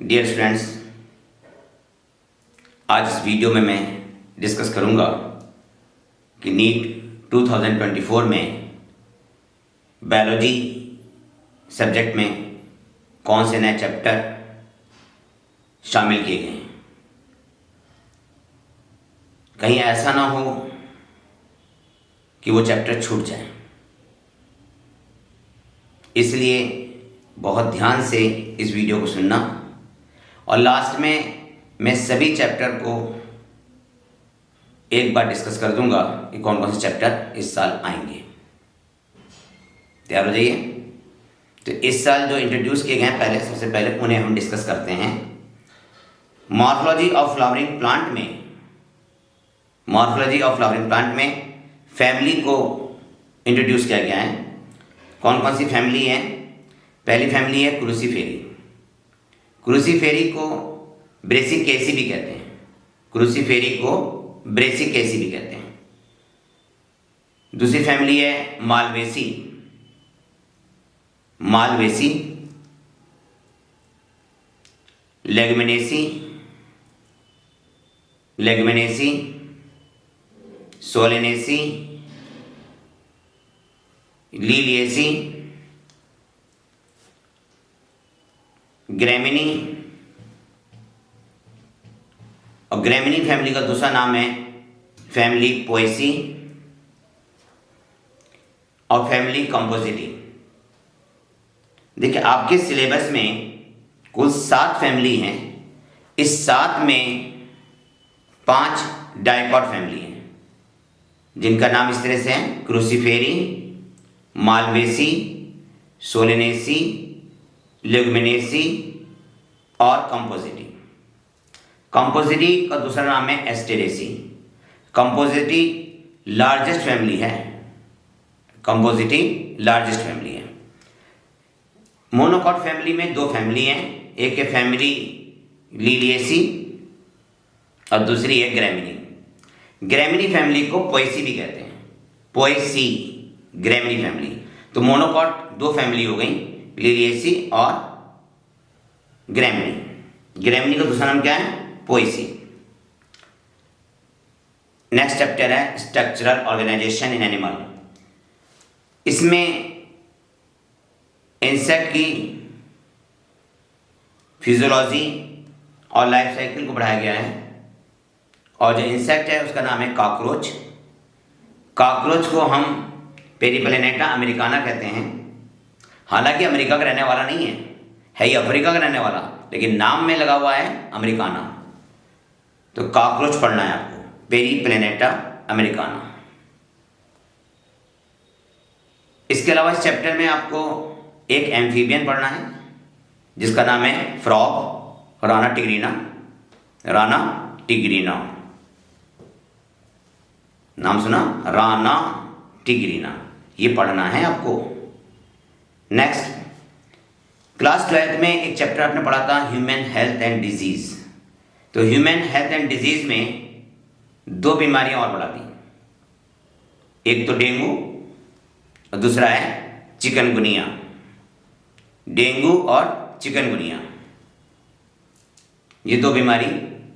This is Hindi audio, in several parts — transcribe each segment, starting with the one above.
डियर स्टूडेंट्स, आज इस वीडियो में मैं डिस्कस करूंगा कि नीट 2024 में बायोलॉजी सब्जेक्ट में कौन से नए चैप्टर शामिल किए गए हैं। कहीं ऐसा ना हो कि वो चैप्टर छूट जाए, इसलिए बहुत ध्यान से इस वीडियो को सुनना और लास्ट में मैं सभी चैप्टर को एक बार डिस्कस कर दूंगा कि कौन कौन से चैप्टर इस साल आएंगे। तैयार हो जाइए। तो इस साल जो इंट्रोड्यूस किए गए हैं, पहले सबसे पहले उन्हें हम डिस्कस करते हैं। मॉर्फोलॉजी ऑफ फ्लावरिंग प्लांट में फैमिली को इंट्रोड्यूस किया गया है। कौन कौन सी फैमिली है? पहली फैमिली है क्रूसीफेरी। क्रूसीफेरी को ब्रेसिकेसी भी कहते हैं। दूसरी फैमिली है Malvaceae. Leguminosae, Solanaceae, Liliaceae, Gramineae. और ग्रेमिनी फैमिली का दूसरा नाम है फैमिली पोएसी और फैमिली कंपोजिटी। देखिए, आपके सिलेबस में कुल 7 फैमिली हैं। इस 7 में 5 डाइकॉट फैमिली हैं, जिनका नाम इस तरह से है: क्रूसीफेरी, मालवेसी, सोलेनेसी, लेगुमिनेसी और कंपोजिटी। कंपोजिटी का दूसरा नाम है एस्टेरेसी। कंपोजिटी लार्जेस्ट फैमिली है। मोनोकॉट फैमिली में 2 फैमिली हैं। एक है फैमिली लीलिएसी और दूसरी है ग्रेमिनी। ग्रेमिनी फैमिली को पोएसी भी कहते हैं। Gramineae family. तो मोनोकॉट 2 फैमिली हो गई, लीलिएसी और ग्रेमिनी का दूसरा नाम क्या है? पोएसी। नेक्स्ट चैप्टर है स्ट्रक्चरल ऑर्गेनाइजेशन इन एनिमल। इसमें इंसेक्ट की फिजियोलॉजी और लाइफ साइकिल को पढ़ाया गया है। और जो इंसेक्ट है उसका नाम है कॉकरोच। कॉकरोच को हम पेरिप्लेनेटा अमेरिकाना कहते हैं। हालांकि अमेरिका का रहने वाला नहीं है, ही अफ्रीका का रहने वाला, लेकिन नाम में लगा हुआ है अमेरिकाना। तो कॉकरोच पढ़ना है आपको, पेरिप्लेनेटा अमेरिकाना। इसके अलावा इस चैप्टर में आपको एक एम्फीबियन पढ़ना है जिसका नाम है फ्रॉग, राना टिग्रीना। नाम सुना? राना टिग्रीना। ये पढ़ना है आपको। नेक्स्ट, क्लास 12th में एक चैप्टर आपने पढ़ा था ह्यूमन हेल्थ एंड डिजीज। तो ह्यूमन हेल्थ एंड डिजीज में 2 बीमारियां और बढ़ा दी। एक तो डेंगू और दूसरा है चिकनगुनिया। डेंगू और चिकनगुनिया, ये 2 बीमारी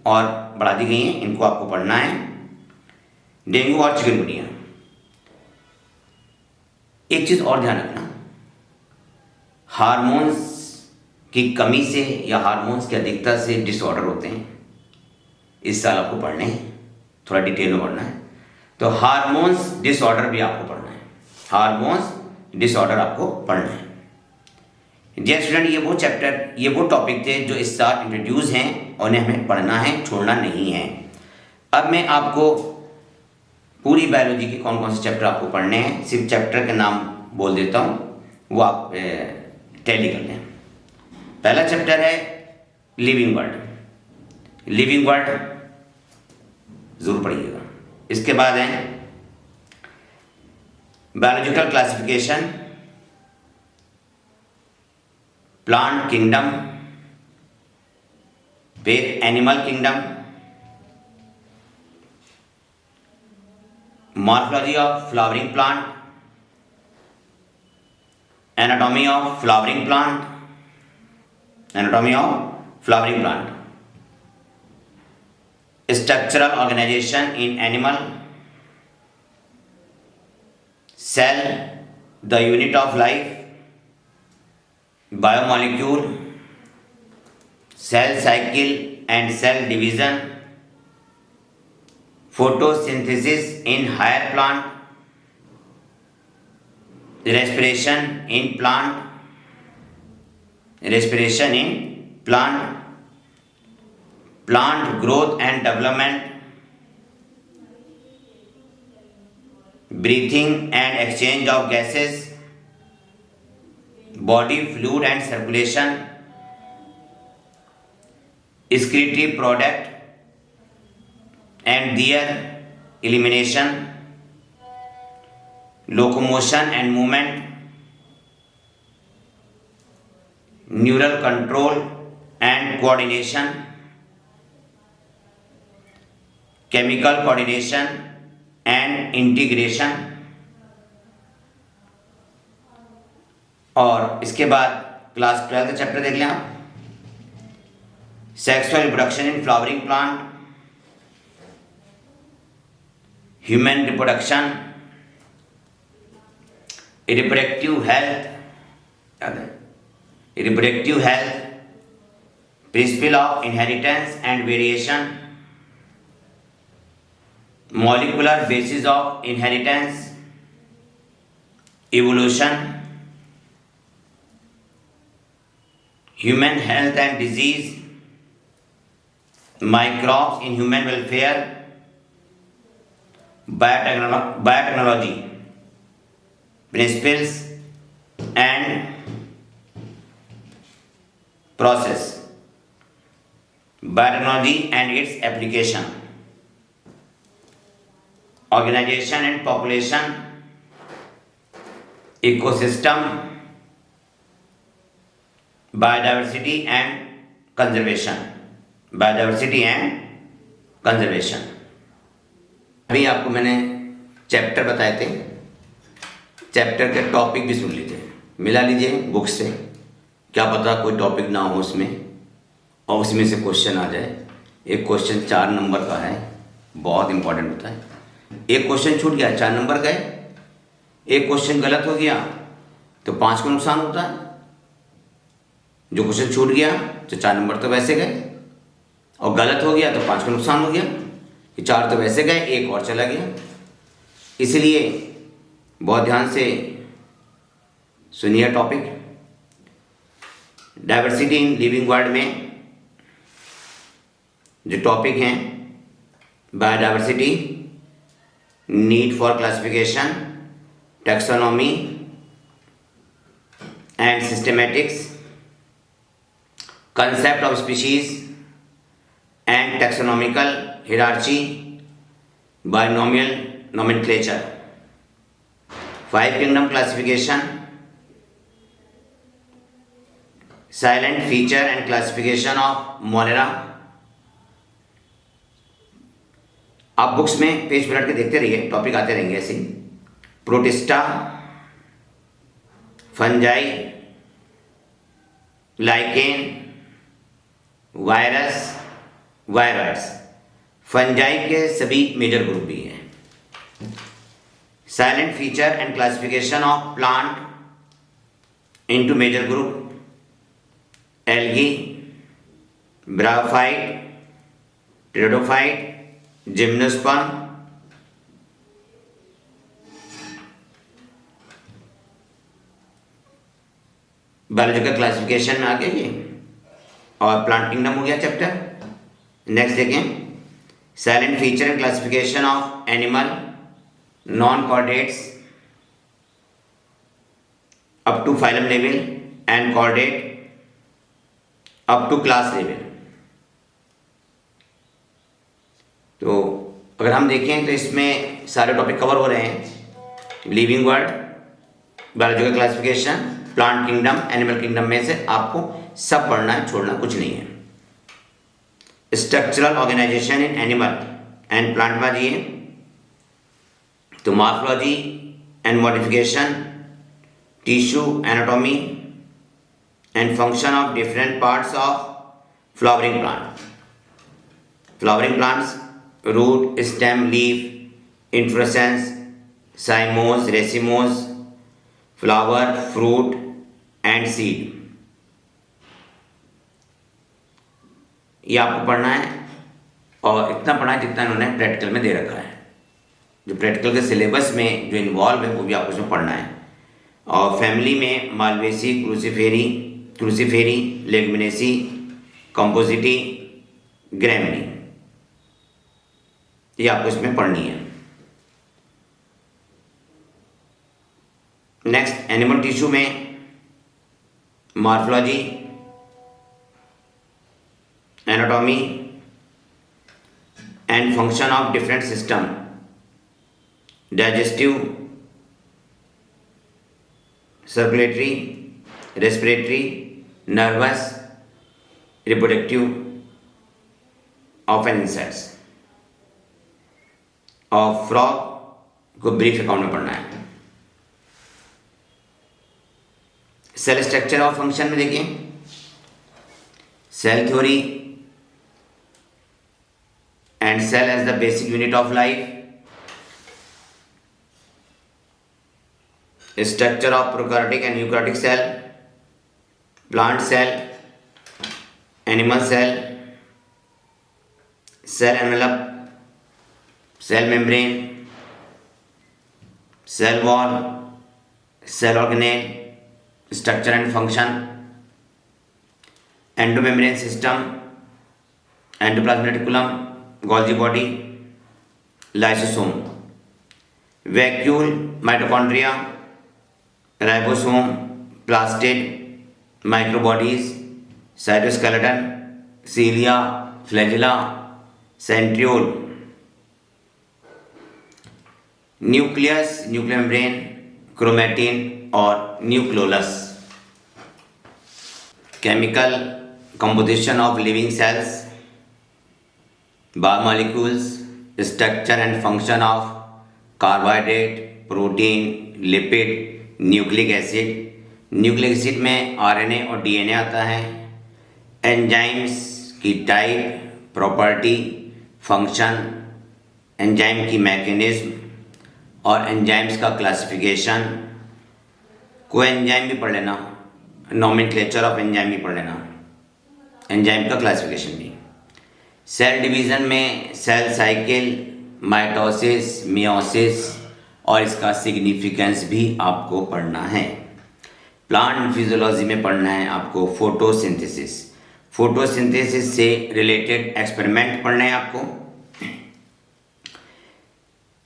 और बढ़ा दी गई हैं। इनको आपको पढ़ना है, डेंगू और चिकनगुनिया। एक चीज और ध्यान रखना, हार्मोन्स की कमी से या हार्मोन्स की अधिकता से डिसऑर्डर होते हैं। इस साल आपको पढ़ने हैं, थोड़ा डिटेल में पढ़ना है। तो हार्मोन्स डिसऑर्डर भी आपको पढ़ना है। डियर स्टूडेंट, ये वो टॉपिक थे जो इस साल इंट्रोड्यूस हैं और उन्हें हमें पढ़ना है, छोड़ना नहीं है। अब मैं आपको पूरी बायोलॉजी के कौन कौन से चैप्टर आपको पढ़ने हैं, सिर्फ चैप्टर के नाम बोल देता हूँ, वो आप टैली कर लें। पहला चैप्टर है लिविंग वर्ल्ड, जरूर पढ़िएगा। इसके बाद है बायोलॉजिकल क्लासिफिकेशन, प्लांट किंगडम, फिर animal kingdom, morphology of flowering plant, anatomy of flowering flowering plant. Structural organization in animal cell, the unit of life. Biomolecule, cell cycle and cell division. Photosynthesis in higher plant. Respiration in plant. Respiration in plant. Plant growth and development. Breathing and exchange of gases. Body fluid and circulation. Excretory product and their elimination. Locomotion and movement. Neural control and coordination. Chemical coordination and integration. और इसके बाद क्लास 12 का चैप्टर देख लें आप, sexual reproduction in flowering plant, human reproduction, reproductive health, याद है reproductive health, principle of inheritance and variation, molecular basis of inheritance, evolution, human health and disease, microbes in human welfare, biotechnology, principles and process, biotechnology and its application, organization and population, ecosystem, biodiversity and conservation, biodiversity and conservation. अभी आपको मैंने चैप्टर बताए थे, चैप्टर के टॉपिक भी सुन लीजिए, मिला लीजिए बुक से, क्या पता कोई टॉपिक ना हो उसमें और उसमें से क्वेश्चन आ जाए। एक क्वेश्चन 4 नंबर का है, बहुत इंपॉर्टेंट होता है। एक क्वेश्चन छूट गया 4 नंबर का है, एक क्वेश्चन गलत हो गया तो 5 का नुकसान होता है। जो क्वेश्चन छूट गया तो 4 नंबर तो वैसे गए, और गलत हो गया तो 5 का नुकसान हो गया कि 4 तो वैसे गए, 1 और चला गया। इसलिए बहुत ध्यान से सुनिए topic. Diversity in living world में जो टॉपिक हैं, biodiversity, need for classification, taxonomy and systematics, concept of species and taxonomical hierarchy, binomial nomenclature, 5 kingdom classification, silent feature and classification of Monera। आप बुक्स में पेज पलट के देखते रहिए, टॉपिक आते रहेंगे ऐसे। Protista, fungi, lichen, virus, virus, fungi के सभी मेजर ग्रुप भी हैं। Salient feature and classification of plant into major group, algae, bryophyte, pteridophyte, gymnosperm, biological classification में आ गया ये, और प्लांट किंगडम हो गया चैप्टर। नेक्स्ट देखें, salient feature and classification of animal, non chordates up to phylum level and chordate up to class level. तो अगर हम देखें तो इसमें सारे टॉपिक कवर हो रहे हैं। Living world, biological classification, plant kingdom, animal kingdom में से आपको सब पढ़ना है, छोड़ना कुछ नहीं है। Structural organisation in animal and plant में जाइए तो morphology and modification, tissue anatomy and function of different parts of flowering plant, flowering plants, root, stem, leaf, inflorescence, cymose, racemose, flower, fruit and seed. ये आपको पढ़ना है और इतना पढ़ना है जितना इन्होंने प्रैक्टिकल में दे रखा है। जो प्रैक्टिकल के सिलेबस में जो इन्वॉल्व है वो भी आपको उसमें पढ़ना है। और फैमिली में Malvaceae, Cruciferae, Leguminosae, Compositae, Gramineae, ये आपको इसमें पढ़नी है। नेक्स्ट, एनिमल टिश्यू में morphology, anatomy and function of different system, digestive, circulatory, respiratory, nervous, reproductive of an insects. और फ्रॉग को ब्रीफ अकाउंट में पढ़ना है। सेल स्ट्रक्चर और फंक्शन में देखिए, cell theory and cell as the basic unit of life, structure of prokaryotic and eukaryotic cell, plant cell, animal cell, cell envelope, cell membrane, cell wall, cell organelle, structure and function, endomembrane system, endoplasmic reticulum, Golgi body, lysosome, vacuole, mitochondria, ribosome, plastid, microbodies, cytoskeleton, cilia, flagella, centriole, nucleus, nuclear membrane, chromatin और nucleolus. Chemical composition of living cells, biomolecules, structure and function of carbohydrate, protein, lipid, nucleic acid. Nucleic acid में आरएनए और डीएनए आता है। एंजाइम्स की टाइप, प्रॉपर्टी, फंक्शन, एंजाइम की मैकेनिज्म और एंजाइम्स का क्लासिफिकेशन। कोई एंजाइम भी पढ़ लेना, नोमेनक्लेचर ऑफ एंजाइम भी पढ़ लेना, एंजाइम का क्लासिफिकेशन भी। सेल डिवीज़न में सेल साइकिल, माइटोसिस, मियोसिस और इसका सिग्निफिकेंस भी आपको पढ़ना है। प्लांट फिजियोलॉजी में पढ़ना है आपको फोटोसिंथेसिस, फोटोसिंथेसिस से रिलेटेड एक्सपेरिमेंट पढ़ने हैं आपको।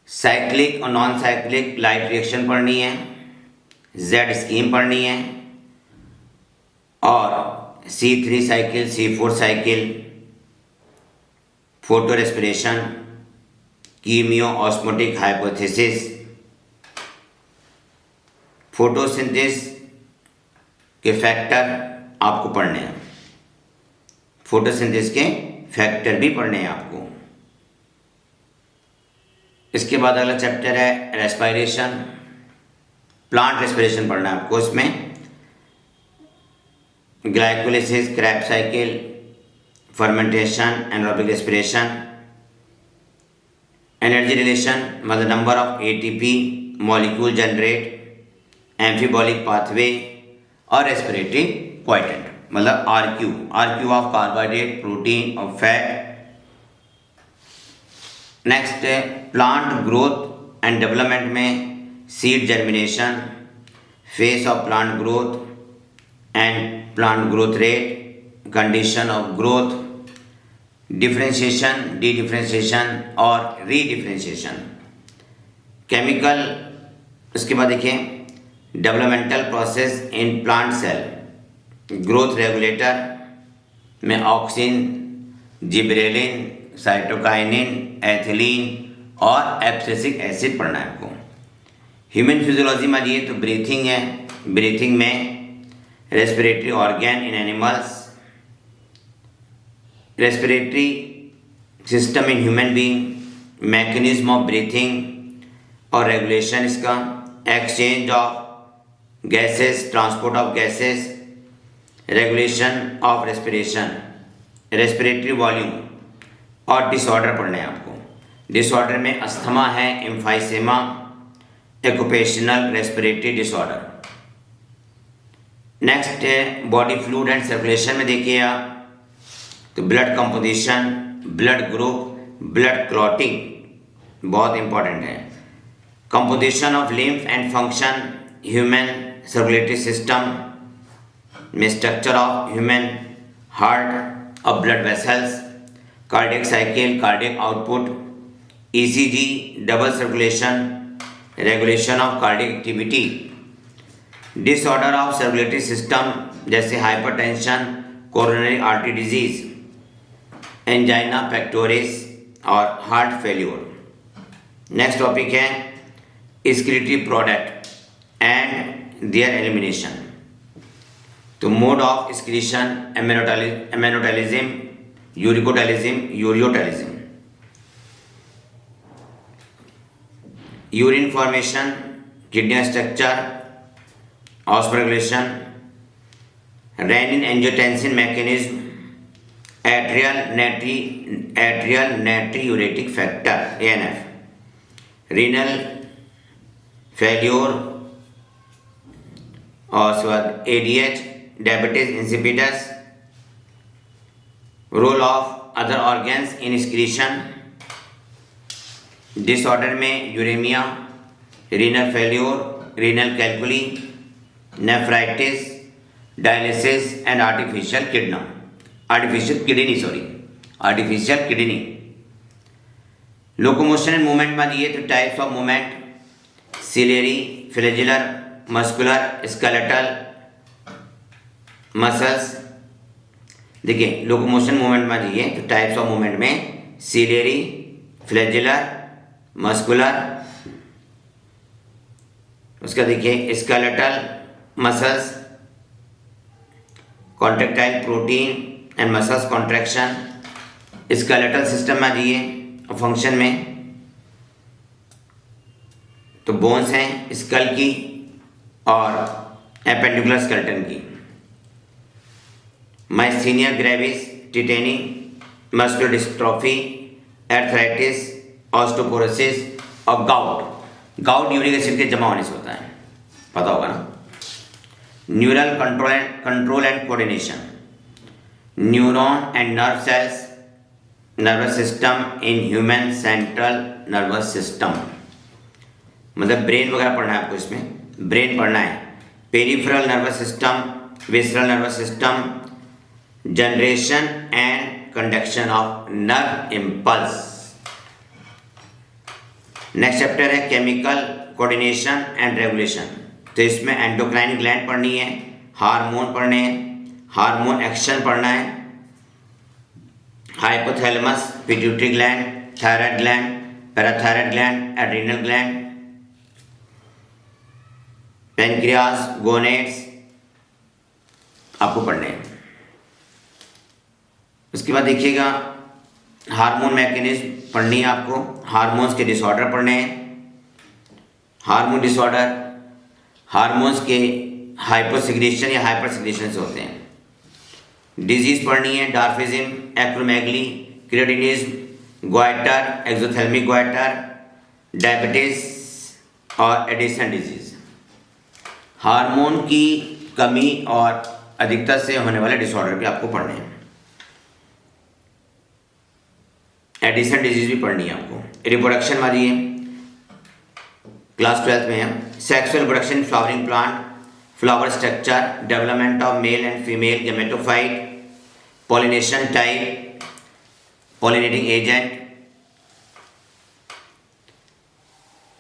साइक्लिक और नॉन साइक्लिक लाइट रिएक्शन पढ़नी है, जेड स्कीम पढ़नी है और C3 cycle, C4 cycle, photo respiration, chemiosmotic hypothesis, photosynthesis के फैक्टर आपको पढ़ने हैं। फोटोसिंथेसिस के फैक्टर भी पढ़ने हैं आपको। इसके बाद अगला चैप्टर है रेस्पिरेशन, प्लांट रेस्पिरेशन पढ़ना है आपको। इसमें glycolysis, Krebs cycle, fermentation, anaerobic respiration, energy relation मतलब number of ATP molecule generate, amphibolic pathway और रेस्पिरेटरी क्वाइटेंट मतलब आरक्यू ऑफ कार्बोहाइड्रेट, प्रोटीन और fat. Next plant growth and development में seed germination, phase of plant growth and plant growth rate, condition of growth, differentiation, dedifferentiation और रीडिफरेंशिएशन। केमिकल, उसके बाद देखिए developmental process in plant cell, growth regulator में ऑक्सिन, जिबरेलिन, साइटोकाइनिन, एथिलीन और एब्सिसिक एसिड पढ़ना है आपको। ह्यूमन फिजियोलॉजी में ये तो ब्रीथिंग है, ब्रीथिंग में respiratory organ in animals, respiratory system in human being, mechanism of breathing और रेगुलेशन इसका, exchange of gases, transport of gases, regulation of respiration, respiratory volume और डिसऑर्डर पढ़ने हैं आपको। डिसऑर्डर में अस्थमा है, emphysema, occupational respiratory disorder. Next है बॉडी फ्लूइड एंड सर्कुलेशन में देखिए आप, तो blood composition, blood group, blood clotting बहुत इंपॉर्टेंट है। Composition of lymph and function, human circulatory system में स्ट्रक्चर ऑफ ह्यूमन हार्ट और blood vessels, cardiac cycle, cardiac output, ECG, double circulation, regulation of cardiac activity, disorder of circulatory system जैसे hypertension, coronary artery disease, angina pectoris और हार्ट फेल्योर। नेक्स्ट टॉपिक है excretory product and their elimination. तो mode of excretion, ammonotelism, uricotelism, ureotelism. Urine formation, kidney structure, osmoregulation, renin angiotensin mechanism, atrial natriuretic factor ANF, renal failure और उसके बाद ADH, diabetes insipidus, role of other organs in excretion. Disorder में uremia, renal failure, renal calculi, nephritis, dialysis and artificial kidney. Locomotion and movement में दिए तो types of movement, ciliary, flagellar, muscular, skeletal, muscles. देखिए लोकोमोशन मूवमेंट में दिए तो टाइप्स ऑफ मूवमेंट में सिलेरी, फ्लैजिलर, मस्कुलर, उसका देखिए skeletal, muscles, contractile protein and muscles contraction. Skeletal system में दिए फंक्शन में तो बोन्स हैं स्कल की और एपेंडिकुलर स्केलेटन की। Myasthenia gravis, tetany, muscular dystrophy, arthritis, osteoporosis और गाउट यूरिक एसिड के जमा होने से होता है, पता होगा ना। Neural control and coordination, neuron and nerve cells, nervous system in human central nervous system, मतलब ब्रेन वगैरह पढ़ना है आपको, इसमें ब्रेन पढ़ना है। Peripheral nervous system, visceral nervous system, generation and conduction of nerve impulse. Next chapter है केमिकल कोऑर्डिनेशन एंड रेगुलेशन। तो इसमें एंडोक्राइन ग्लैंड पढ़नी है, हार्मोन पढ़ने हैं, हार्मोन एक्शन पढ़ना है, hypothalamus, pituitary gland, thyroid gland, parathyroid gland, adrenal gland, pancreas, gonads आपको पढ़ने हैं। उसके बाद देखिएगा हार्मोन मैकेनिज्म पढ़नी है आपको, हार्मोन्स के डिसऑर्डर पढ़ने हैं। हार्मोन डिसऑर्डर हार्मोन्स के हाइपोसिक्रेशन या हाइपर सिक्रेशन से होते हैं। डिजीज पढ़नी है, dwarfism, acromegaly, cretinism, goitre, exophthalmic goitre, diabetes और एडिसन डिजीज। हार्मोन की कमी और अधिकता से होने वाले डिसऑर्डर भी आपको पढ़ने हैं। एडिसन डिजीज भी पढ़नी है आपको। रिप्रोडक्शन वाली है, क्लास 12th में है। Sexual production, flowering plant, flower structure, development of male and female gametophyte, pollination type, pollinating agent,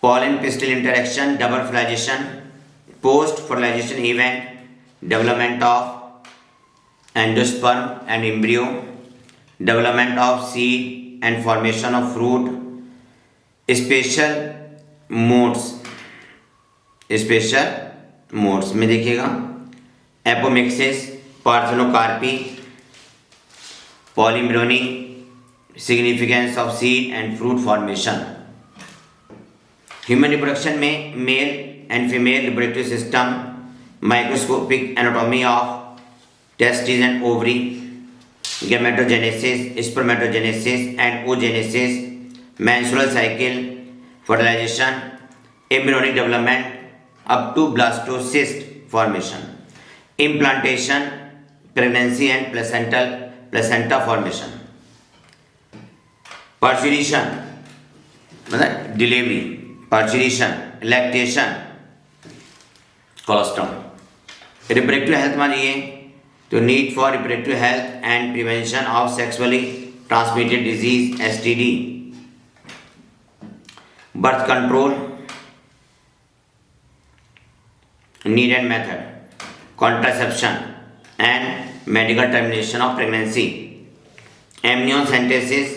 pollen pistil interaction, double fertilization, post fertilization event, development of endosperm and embryo, development of seed and formation of fruit, special modes में देखिएगा apomixis, parthenocarpy, polyembryony, significance of seed and fruit formation. Human reproduction में male and female reproductive system, microscopic anatomy of testis and ovary, gametogenesis, spermatogenesis and oogenesis, menstrual cycle, fertilization, embryonic development up to blastocyst formation, implantation, pregnancy and placenta formation, parturition मतलब delivery, parturition, lactation, colostrum. Reproductive health मानिए तो need for reproductive health and prevention of sexually transmitted disease STD, birth control need and method, contraception and medical termination of pregnancy, amniocentesis,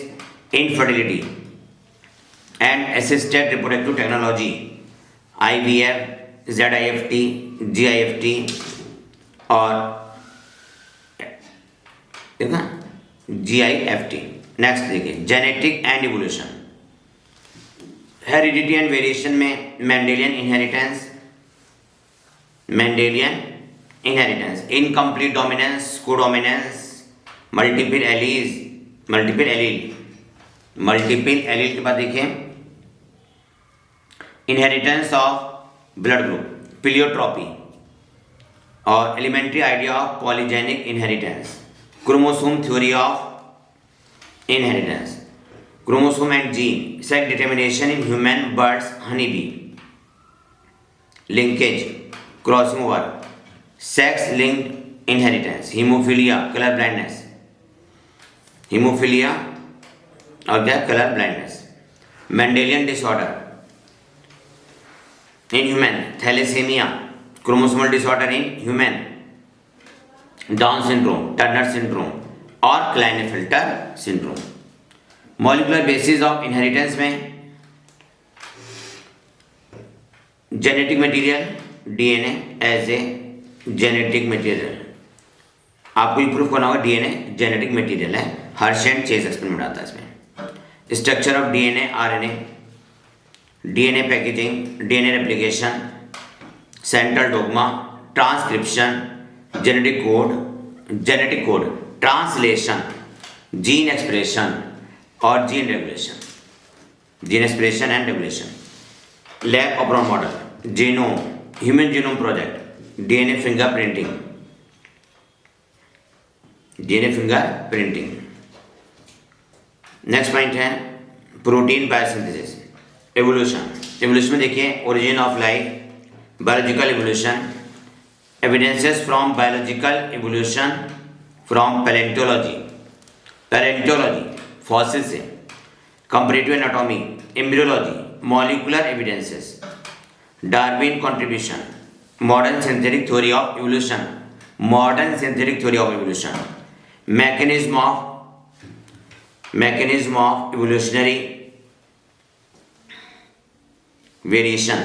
infertility and assisted reproductive technology, IVF, ZIFT, GIFT और देखना GIFT. नेक्स्ट देखिए genetic and evolution. Heredity and variation में Mendelian inheritance, incomplete dominance, codominance, multiple allele के बाद देखिए inheritance of blood group, pleiotropy और elementary idea of polygenic inheritance, chromosome theory of inheritance, chromosome and gene, sex determination in human birds, honey bee, linkage, crossing over, sex linked inheritance, haemophilia, colour blindness, haemophilia और क्या colour blindness, Mendelian disorder in human, thalassaemia, chromosomal disorder in human, Down syndrome, Turner syndrome और Klinefelter syndrome. Molecular basis of inheritance में genetic material, DNA as a genetic material. आपको ये प्रूफ करना होगा DNA जेनेटिक मटेरियल है. हर्श एंड चेज एक्सपेरिमेंट आता है इसमें. Structure of DNA, RNA, DNA packaging, DNA replication, central dogma, transcription, genetic code, translation, gene expression और gene expression and regulation. Lac operon model, genome, human genome project, DNA fingerprinting. Next point है प्रोटीन बायोसिंथेसिस. एवोल्यूशन में देखिए origin of life, biological evolution, evidences from biological evolution from palaeontology fossil से, comparative anatomy, embryology, molecular evidences, Darwin contribution, modern synthetic theory of evolution, mechanism of evolutionary variation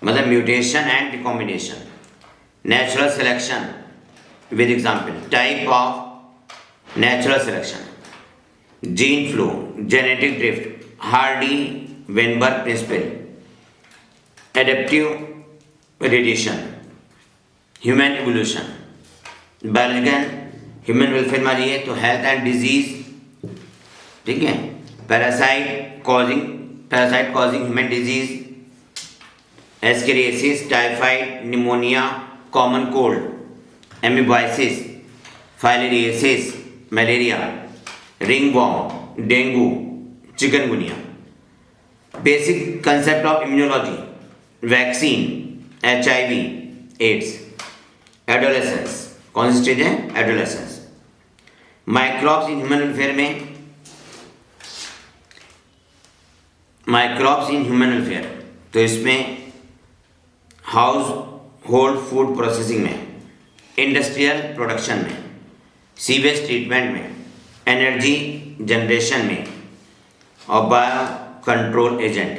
मतलब mutation and recombination, natural selection with example, type of natural selection, gene flow, genetic drift, Hardy Weinberg principle, adaptive radiation, human evolution, biological human welfare मानिए तो हेल्थ एंड डिजीज, ठीक है, parasite causing human disease, ascariasis, typhoid, pneumonia, common cold, amoebiasis, filariasis, malaria, ringworm, dengue, chikungunya. Basic concept of immunology, vaccine, HIV, AIDS, adolescence. कौन सी स्टेज है? Adolescence. Microbes in human welfare में, माइक्रोब्स इन ह्यूमन वेलफेयर तो इसमें हाउस होल्ड फूड प्रोसेसिंग में, इंडस्ट्रियल प्रोडक्शन में, सीवेज ट्रीटमेंट में, एनर्जी जनरेशन में और बायो कंट्रोल एजेंट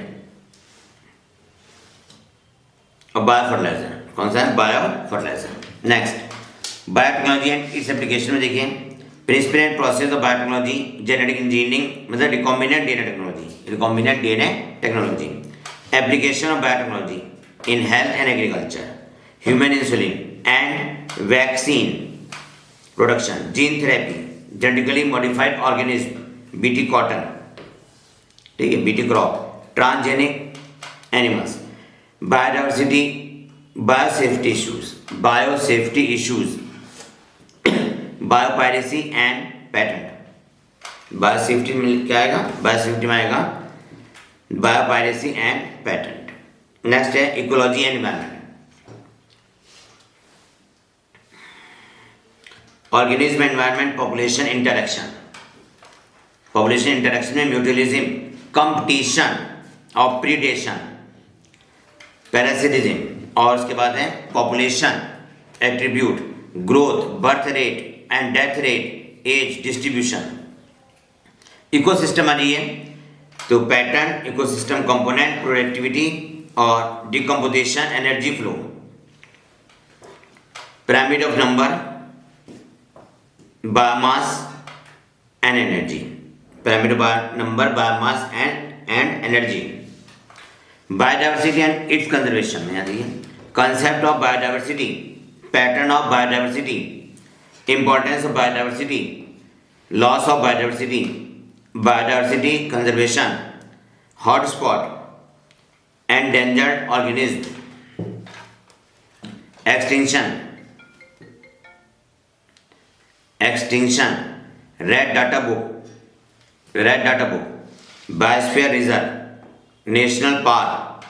और बायो फर्टिलाइजर. कौन सा है? Biofertiliser. Next biotechnology and its application में देखिए principle and process of biotechnology, genetic engineering मतलब recombinant DNA technology, application of biotechnology in health and agriculture, human insulin and vaccine production, gene therapy, genetically modified organism, Bt cotton, ठीक है, Bt crop, transgenic animals, biodiversity, biosafety issues, biopiracy and patent. Biosafety में क्या आएगा? बायोसेफ्टी में आएगा बायोपायरेसी एंड पेटेंट। नेक्स्ट है ecology and environment, organism environment population interaction. Population interaction में म्यूचुअलिज्म, कंपटीशन और प्रीडेशन, पैरासिटिज्म, और उसके बाद है population attribute, growth, birth rate and death rate, age distribution. Ecosystem आ रही है तो पैटर्न, इकोसिस्टम कंपोनेंट, प्रोडक्टिविटी और decomposition, energy flow, pyramid of number, biomass and energy, pyramid of number, biomass and energy, biodiversity and its conservation में आती है, concept of biodiversity, pattern of biodiversity, importance of biodiversity, loss of biodiversity, biodiversity conservation, hotspot, endangered organism, extinction, red data book, biosphere reserve, national park,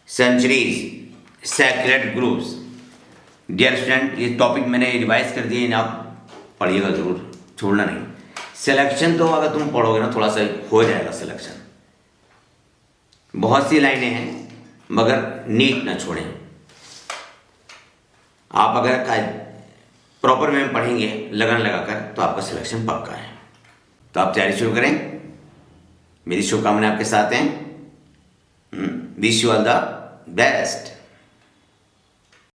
sanctuaries, sacred groups. Dear student, ये टॉपिक मैंने रिवाइज कर दिए, इन्हें आप पढ़िएगा जरूर, छोड़ना नहीं। सिलेक्शन तो अगर तुम पढ़ोगे ना थोड़ा सा हो जाएगा सिलेक्शन, बहुत सी लाइनें हैं मगर नीट ना छोड़ें। आप अगर प्रॉपर वे में पढ़ेंगे लगन लगाकर तो आपका सिलेक्शन पक्का है। तो आप तैयारी शुरू करें, मेरी शुभकामनाएं आपके साथ हैं। Wish you all the best.